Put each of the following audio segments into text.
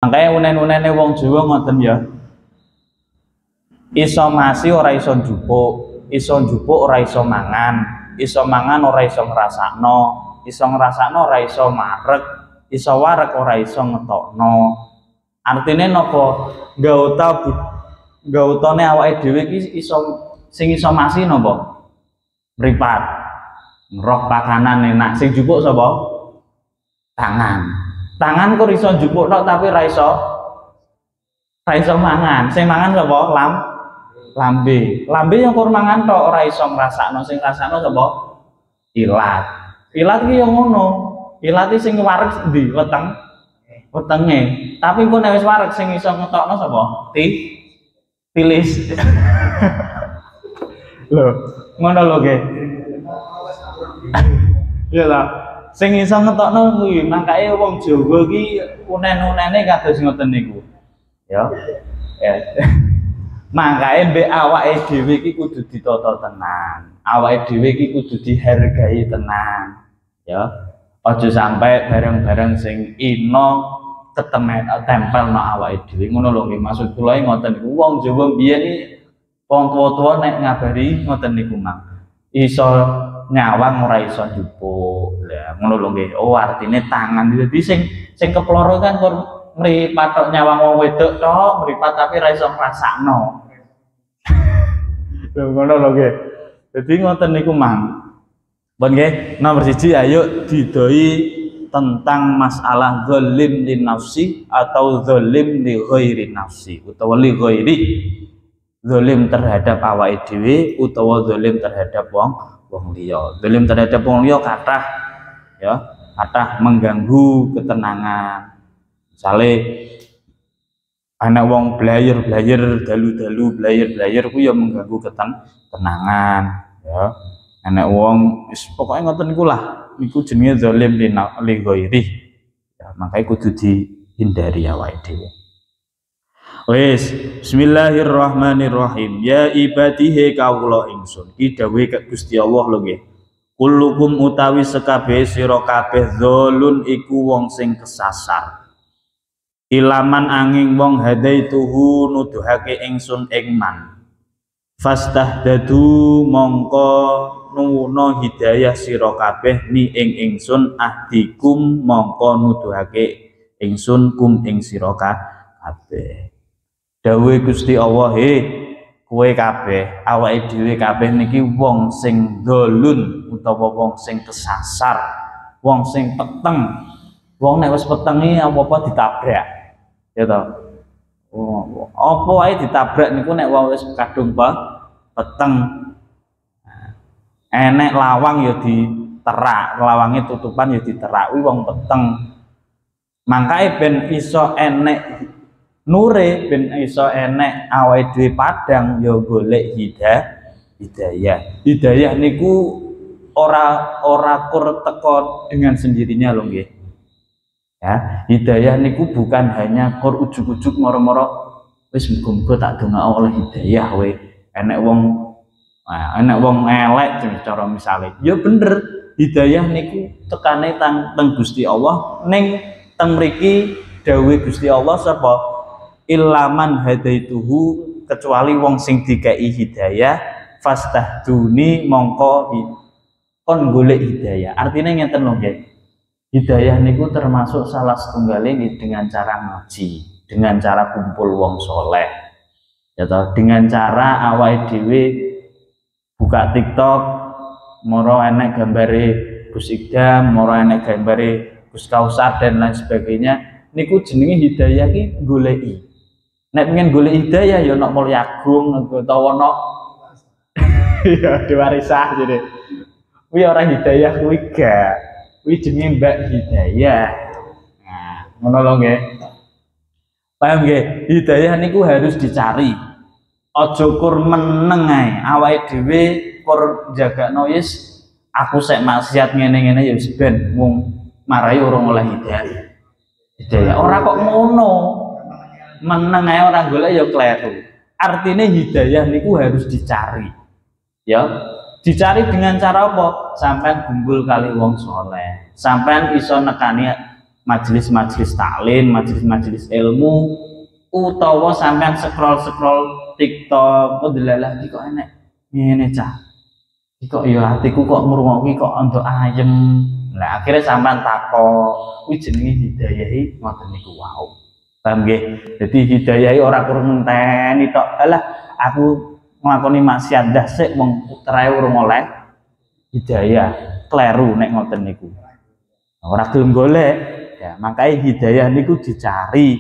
Makanya unen-unene wong Jawa ngoten ya. Iso masi ora iso njupuk ora iso mangan ora iso ngrasakno, iso ngrasakno ora iso marek, iso warek ora iso ngetokno. Artine napa? Gautane awake dhewe iki iso sing iso masi napa? Mripat. Roh pakanan enak, sing njupuk sapa? Tangan. Tangan kok iso njupuk tok tapi ora iso mangan. Sing mangan sapa? Lambe. Lambe yang kur mangan tok ora iso ngrasakno, sing ngrasakno sapa? Ilat. Ilat ki yo ngono. Ilat sing wareg ndi? Wetenge. Tapi engko nek wis wareg sing iso ngetokno sapa? Tilis. Lho, ngono lho nggih. Iya ta. Sing iso ngetokno kuwi, makake wong Jawa ki unen-unene kados ngoten niku. Ya. Makanya mbek awake dhewe iki kudu ditata tenan. Awake dhewe iki kudu dihargai tenan. Ya. Aja sampai barang-barang sing ino tempel nang awake dhewe. Ngono lho nggih maksud kula ngoten niku. Wong Jawa biyen iki wong tuwa-tuwa nek ngabari ngoten niku Mang. Iso nyawang ora iso njupuk. Lah ngono lho nggih. Oh artine tangan. Dadi sing keploro kan mripat tok nyawang wong wedok tok, mripat tapi ra iso ngrasakno. Lho ngono lho nggih. Dadi ngoten niku Mang. Pun nggih, nomor 1 ayo didoi tentang masalah zalim li nafsi atau zalim li ghairi nafsi utawa li ghairi. Zalim terhadap awake dhewe utawa zalim terhadap wong liya. Zalim terhadap wong liya kathah ya, kathah mengganggu ketenangan. Misale anak wong blayer dalu-dalu blayer kuwi ya mengganggu ketenangan ya. Anak wong wis pokoke ngoten niku lah, niku jenenge zalim li ghairi. Ya, makanya kudu dihindari awake dhewe. Wis, bismillahirrahmanirrahim. Ya ibadihe kawula ingsun. Iki dawuhe Gusti Allah lho nggih. Kullukum utawi sekabeh sira kabeh zalun iku wong sing kesasar. Ilaman angin wong hadaituhu nuduhake ingsun ing man. Fastahdadu mongko nuwuna hidayah sira kabeh ni ing ingsun ahdikum mongko nuduhake ingsun kum ing sira kabeh. Dawuhe Gusti Allah, kowe kabeh awake dhewe kabeh niki wong sing dolun utawa wong sing kesasar, wong sing peteng. Wong nek wis petengi apa-apa ditabrak. Ya toh. Oh, apa wae ditabrak niku nek wong wis kadung peteng. Enek lawang ya diterak, lawange tutupan ya diterak kuwi wong peteng. Mangkae ben iso enek nure, ben iso enek awake dhewe padang ya golek hidayah. Hidayah niku ora kur teko dengan sendirinya lho nggih. Ya, hidayah niku bukan hanya kur ujug-ujug moro-moro wis muga-muga tak dongakno oleh hidayah we. Enek wong elek cara misale. Ya bener, hidayah niku tekane teng Gusti Allah ning teng mriki dawuh Gusti Allah sapa? Ilaman hadaituhu kecuali wong sing dikai hidayah fastahduni mongko kon golek hidayah. Artinya ngeten lho nggih. Hidayah niku termasuk salah setunggalnya dengan cara ngaji, dengan cara kumpul wong soleh, ya toh, dengan cara awake dhewe buka TikTok, moro enek gambare Gus Ikdam, moro enek gambare Gus Kausar dan lain sebagainya. Niku jenenge hidayah ki goleki. Nek pengen golek hidayah ya nok Mulyagung utawa nok ya Dewarisah jadi. Kuwi ora hidayah kuwi gak. Kuwi jenenge Mbak Hidayah. Nah, ngono lho nggih. Paham nggih? Hidayah niku harus dicari. Aja kur meneng ae. Awake dhewe kur jagakno wis aku sek maksiat ngene-ngene ya wis ben wong marai ora oleh hidayah. Hidayah ora kok ngono. Meneng ae ora golek ya kleru. Artinya hidayah niku harus dicari. Ya. Dicari dengan cara apa? Sampean kumpul kali wong soleh, sampean iso nekani majelis-majelis taklim, majelis-majelis ilmu, utawa sampean scroll-scroll TikTok, kok delalah iki kok enek ngene cah. Iki kok ya hatiku kok ngrungokke kok entuk ayem. Lah akhirnya sampean takok, kuwi jenenge hidayahi ngoten niku wau. Paham nggih? Dadi hidayahi ora kurang ngenteni tok. Alah aku nglakoni maksiat dah sik wong putrae urung oleh hidayah. Kleru nek ngoten niku. Ora gelem golek. Ya, makanya hidayah niku dicari.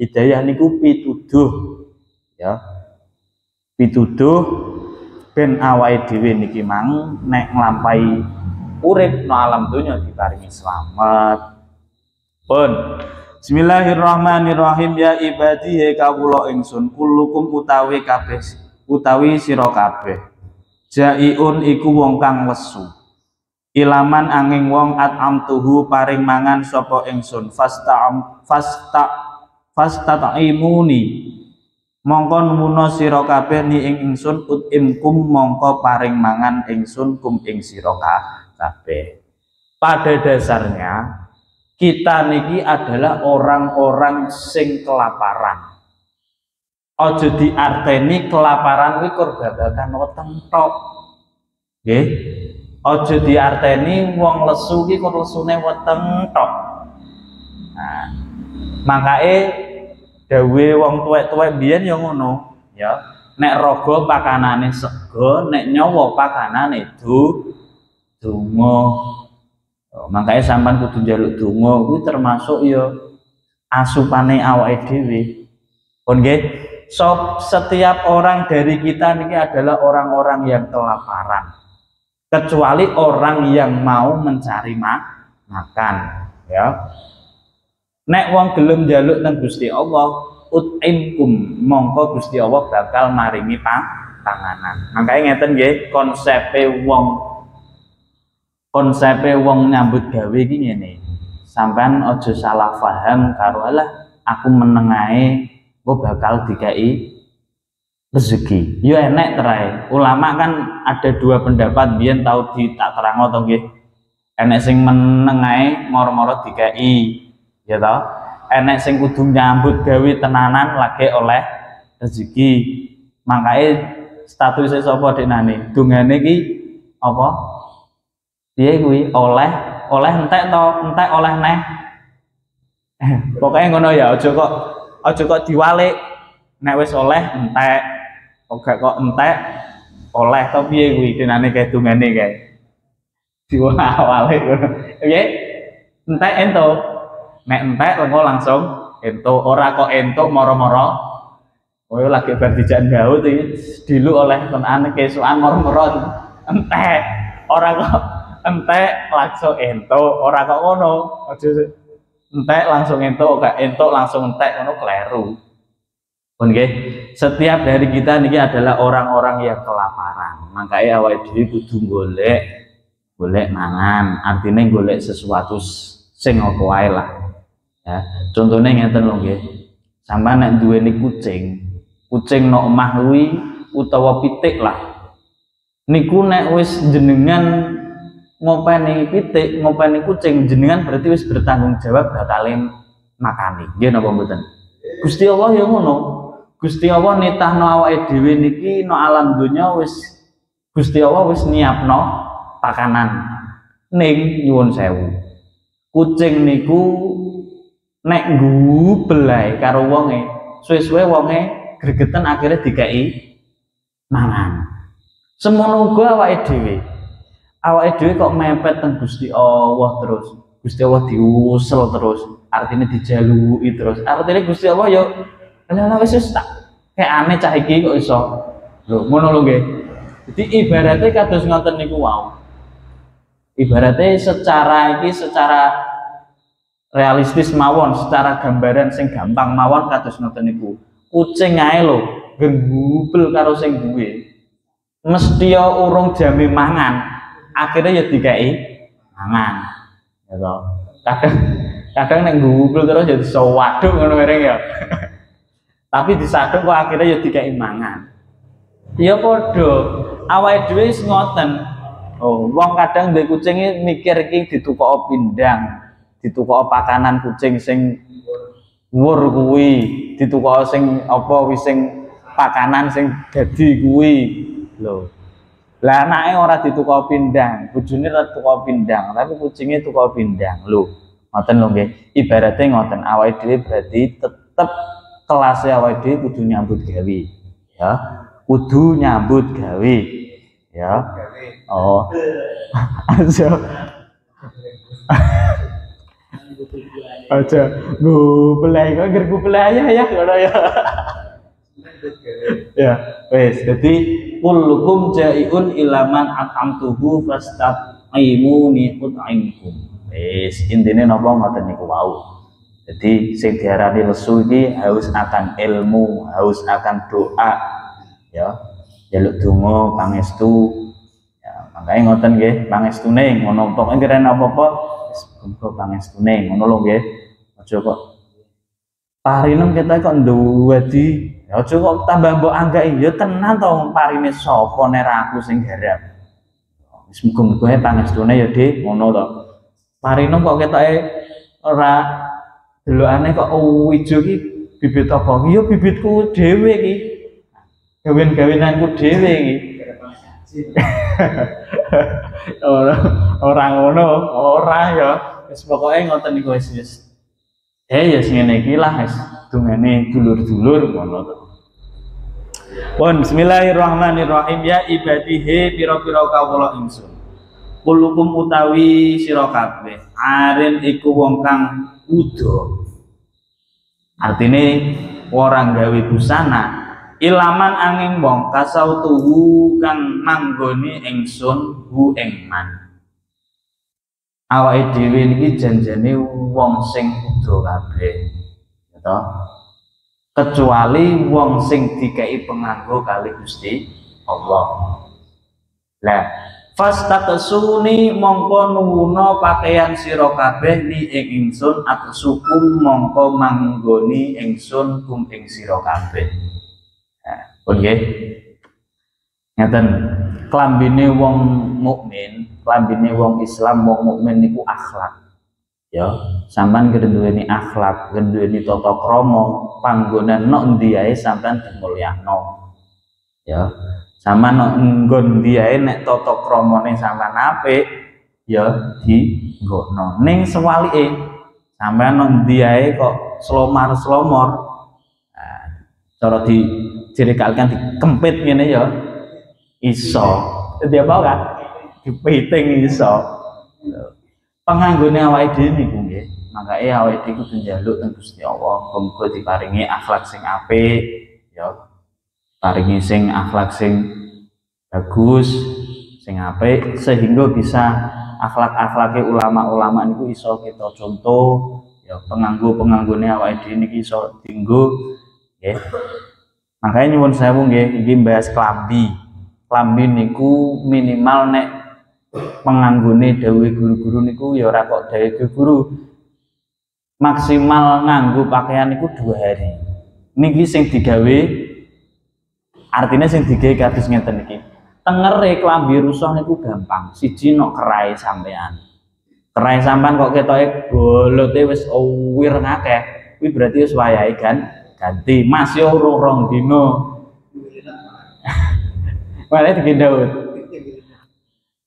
Hidayah niku pituduh. Ya. Pituduh ben awake dhewe niki mang nek nglampahi urip no alam dunya diparingi slamet. Pun Bismillahirrahmanirrahim ya ibadi he kawula ingsun kullukum utawi kabeh utawi sira kabeh jaiun iku wong kang wesu ilaman angin wong at'amtuhu paring mangan sapa ingsun fastata'imuni mongko numuno sira kabeh ni ing ingsun utimkum mongko paring mangan ingsun kum ing sira kabeh. Pada dasarnya kita niki adalah orang-orang sing kelaparan. Ojo diarteni kelaparan kuwi kur babagan weteng tok. Nggih. Ojo diarteni wong lesu ki kur lesune weteng tok. Nah, makake dawe wong tuwek-tuwek biyen ya ngono, ya. Nek raga pakanane sego, nek nyawa pakanane donga. Makanya sampean kudu njaluk donga kuwi termasuk ya asupane awake dhewe. Pun nggih, setiap orang dari kita ini adalah orang-orang yang kelaparan. Kecuali orang yang mau mencari makan, ya. Nek wong gelem njaluk nang Gusti Allah, ut'imkum mongko Gusti Allah bakal maringi panganan. Makanya ngeten nggih, konsepe wong nyambut gawe iki ngene. Sampean aja salah paham karo alah aku meneng ae kok bakal dikai rezeki. Yo enek terae. Ulama kan ada dua pendapat biyen tau tak terangno to nggih. Enek sing meneng ae moro-moro dikai, ya toh. Enek sing kudu nyambut gawe tenanan lagi oleh rezeki. Makanya statusnya sapa deknane? Dungane iki apa? Piye kuwi oleh entek to, entek oleh neh. Pokoknya ngono ya, aja kok diwalik. Nek wis oleh entek, kok entek oleh to piye kuwi denane kae dungane kae. Diwalik ngono. Piye? Entek entuk. Nek entek engko langsung entuk, ora kok entuk moro-moro. Kowe lagi bar dijak gaut iki diluk oleh tenane kesukan moro-moro entek. Ora kok entek langsung entuk, ora kok ngono. Aja entek langsung entuk, gak entuk langsung entek, ngono kleru. Pun nggih, setiap dari kita niki adalah orang-orang yang kelaparan. Makanya awake dhewe kudu golek mangan, artinya golek sesuatu sing apa wae lah. Ya, contohnya ngeten lho nggih. Sampeyan nek duweni kucing nang omah kuwi utawa pitik lah. Niku nek wis jenengan ngopeni pitik, ngopeni kucing, jenengan berarti wis bertanggung jawab bakalin makani. Nggih napa mboten? Gusti Allah ya ngono. Gusti Allah nitahno awake dhewe niki no alam donya wis Gusti Allah wis nyiapno pakanan. Ning nyuwun sewu. Kucing niku nek nggubel ae karo wonge, suwe-suwe wonge gregeten akhirnya dikai mangan. Semono uga awake dhewe. Awake dhewe kok mepet teng Gusti Allah terus. Gusti Allah diusel terus, artinya dijaluki terus. Artinya Gusti Allah yo lha wis tak kayak aneh cah iki kok iso. Lho, ngono lho nggih. Jadi ibaratnya kados ngoten niku wau. Ibaratnya secara realistis mawon, secara gambaran sing gampang mawon kados ngoten niku. Kucing ae lho genggubel karo sing duwe. Mesti ya urung jame mangan, akhirnya ya dikai mangan. Ya toh. Kadang nek gubel terus jadi sawaduk ngono bareng ya. Tapi disaduk kok akhirnya ya dikai mangan. Ya padha, awake dhewe wis ngoten. Oh, wong kadang duwe kucing mikir iki ditukok pindang, ditukoki pakanan kucing sing wur kuwi, ditukoki sing apa wis sing pakanan sing dadi kuwi lho. Lah anake ora ditukoki pindang, bojone ora ditukoki pindang, tapi kucinge tukoki pindang lho. Ngoten lho nggih. Ibarate ngoten, awake dhewe berarti tetep kelas awake dhewe kudu nyambut gawe. Ya, kudu nyambut gawe. Ya. Oh. Aja. Aja gubelai kok ger gubelai ya ngono ya. Ya, wes jadi kullukum jaiun ilaman at'amtuhu fastaqimuni ut'imkum. Wes intine napa ngoten niku wau. Jadi sing diarani lesu iki haus akan ilmu, haus akan doa. Ya, jaluk donga pangestu. Ya, makanya ngoten nggih, pangestune ngono pokoke kira apa-apa wis muga pangestune ngono lho nggih. Aja kok parinem kita kok nduwedi. Ya aja kok tambah mbok anggaki ya tenan to parine sapa nek aku sing garap. Wis muga-muga pangestune ya Dik ngono to. Parinem kok ketoke ora delokane kok ijo iki bibit apa? Ya bibitku dhewe iki. Gawen-gawenanku dhewe iki. Ora ngono, ora ya. Wis pokoke ngoten niku wis. Ya ngene iki lah wis dungane dulur-dulur ngono to. Pun bismillahirrahmanirrahim ya ibadihe pira-pira kawula ingsun. Kulukum utawi sira kabeh arin iku wong kang udo. Artine ora gawe busana ilaman angin wong kasautuhu kang manggoni ingsun hu ing man. Awake dhewe niki janjane wong sing udo kabeh. Ya toh? Kecuali wong sing dikai penganggo kali Gusti Allah. Lah, fastaksuni mongko nuwuna pakaian sira kabeh ni ing ingsun atsukum mongko manggoni ingsun kum ing sira kabeh. Nah, pun nggih. Ngaten, klambine wong mukmin, klambine wong Islam, wong mukmin niku akhlak. Ya, sampean duweni akhlak, duweni tata krama, panggonan nok endi ae sampean dimulyakno. Ya, sampean nok nggon endi ae nek tata kramane sampean apik, ya dienggono. Ning sewalike, sampean nok endi ae kok slomar-slomor. Nah, cara dicirikalkan dikempit ngene ya iso. Dadi apa kan? Dipiting iso. Penganggone awake dhewe niku nggih. Makake awake dhewe kudu njaluk teng Gusti Allah muga diparingi akhlak sing apik ya. Paringi sing akhlak sing bagus, sing apik sehingga bisa akhlak-akhlake ulama-ulama niku iso kita contoh ya penganggone awake dhewe niki iso dienggo nggih. Makanya nyuwun sewu nggih iki bahas klambi. Klambi niku minimal nek penganggone dawuh guru-guru niku ya ora kok dawuh guru maksimal nganggo pakaian niku 2 hari. Niki sing digawe artinya sing digawe kados ngeten iki. Tengere klambi rusuh niku gampang. Siji nok kerai sampean. Kerai sampean kok ketoke bolote wis uwir ngakeh, kuwi berarti wis wayahe ganti. Mas yo rong dino. Malah digendawut.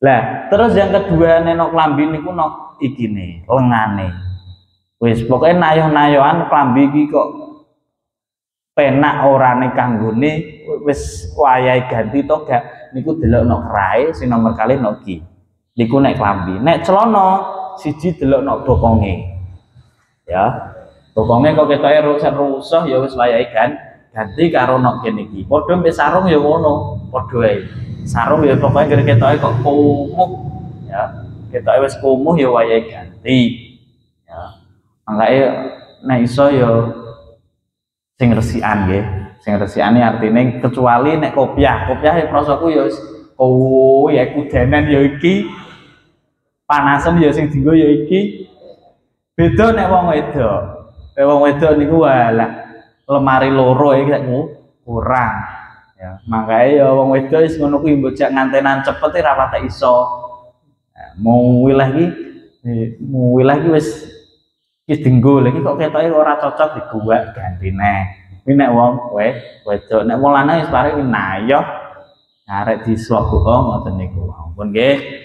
Lah, terus yang kedua nenok klambi niku nok ikine, lengane. Wis pokoke nayoh-nayohan klambi iki kok penak orane kanggone wis wayahe ganti to gak niku delok nok kerae sing nomor kalih nok iki. Niku nek klambi. Nek celana siji delok nok bokonge. Ya. Bokonge kok ketoke rusuh ya wis wayahe ganti karo nok kene iki. Padha mbek sarung ya ngono, padha wae. Sarung ya pokoknya gara ketoke kok kumuh ya ketoke wis kumuh ya wayahe ganti ya makane nek iso ya sing resikan nggih sing resikane artine kecuali nek kopiah ya prasaku ya wis ya kudanan ya iki panasan ya sing dienggo ya iki beda nek wong wedok niku walah lemari loro iki kurang. Ya, makanya ya wong wedok wis ngono kuwi mbojak ngantenan cepet ora patek iso. Nah, mau wilah iki wis Ki dinggo lagi kok ketoke ora cocok diguwek gantine. Iki nek wong wedok nek wong lanang wis pareng nayoh arek dislogo ngoten niku. Ampun nggih.